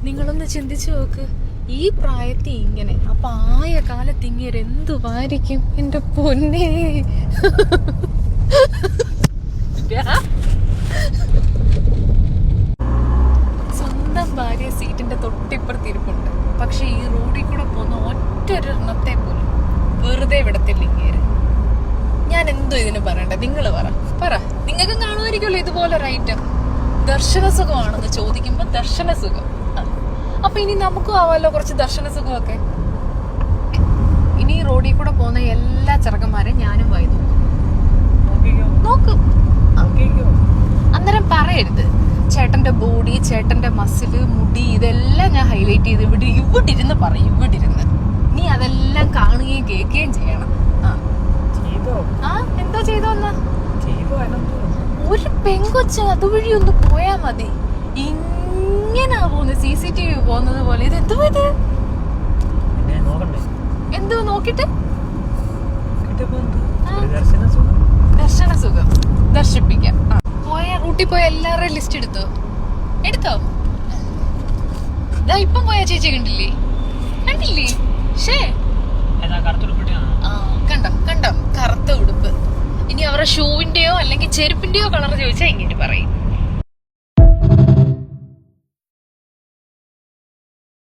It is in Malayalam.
നിങ്ങളൊന്ന് ചിന്തിച്ചു നോക്ക്, ഈ പ്രായത്തിൽ ഇങ്ങനെ, അപ്പൊ ആയ കാലത്ത് ഇങ്ങനെ എന്തുവായിരിക്കും എന്റെ പൊന്നേ. സ്വന്തം ഭാര്യ സീറ്റിന്റെ തൊട്ടിപ്പുറത്തിരിപ്പുണ്ട്, പക്ഷെ ഈ റോഡിൽ കൂടെ പോകുന്ന ഒറ്റൊരെണ്ണത്തെ പോലും വെറുതെ വിടത്തില്ല ഇങ്ങേര്. ഞാൻ എന്തോ ഇതിന് പറയണ്ടേ, നിങ്ങൾ പറ. നിങ്ങൾക്ക് കാണുമായിരിക്കുമല്ലോ ഇതുപോലൊരു ഐറ്റം. ദർശന സുഖമാണെന്ന് ചോദിക്കുമ്പോ ദർശന സുഖം. അപ്പൊ ഇനി നമുക്കും ആവാലോ കുറച്ച് ദർശന സുഖമൊക്കെ. ഇനി റോഡിൽ കൂടെ പോകുന്ന എല്ലാ ചെറുക്കന്മാരെയും ഞാനും വായി നോക്കും. അന്നേരം പറയരുത് ചേട്ടന്റെ ബോഡി, ചേട്ടന്റെ മസില്, മുടി, ഇതെല്ലാം ഞാൻ ഹൈലൈറ്റ് ചെയ്ത് ഇവിടെ ഇരുന്ന് പറയും. ഇവിടെ ഇരുന്ന് നീ അതെല്ലാം കാണുകയും കേൾക്കുകയും ചെയ്യണം. എന്തോ ചെയ്തോന്നാ ഒരു പെങ്കൊച്ച് അതുവഴി ഒന്ന് പോയാ മതി, ഇങ്ങനാ പോകുന്നത്, CCTV പോകുന്നത് പോലെ. ഇത് എന്തോ ഇത് എന്തോ നോക്കിട്ട് ദർശന സുഖം ദർശിപ്പിക്കാം. പോയ റൂട്ടിൽ പോയ എല്ലാവരുടെയും ലിസ്റ്റ് എടുത്തോ? ഇപ്പം പോയ ചേച്ചി കണ്ടില്ലേ? കണ്ടോ കറുത്ത ഉടുപ്പ്. ഇനി അവരുടെ ഷൂവിന്റെയോ അല്ലെങ്കിൽ ചെരുപ്പിന്റെയോ കളർ ചോദിച്ചാൽ ഇങ്ങനെ പറയും.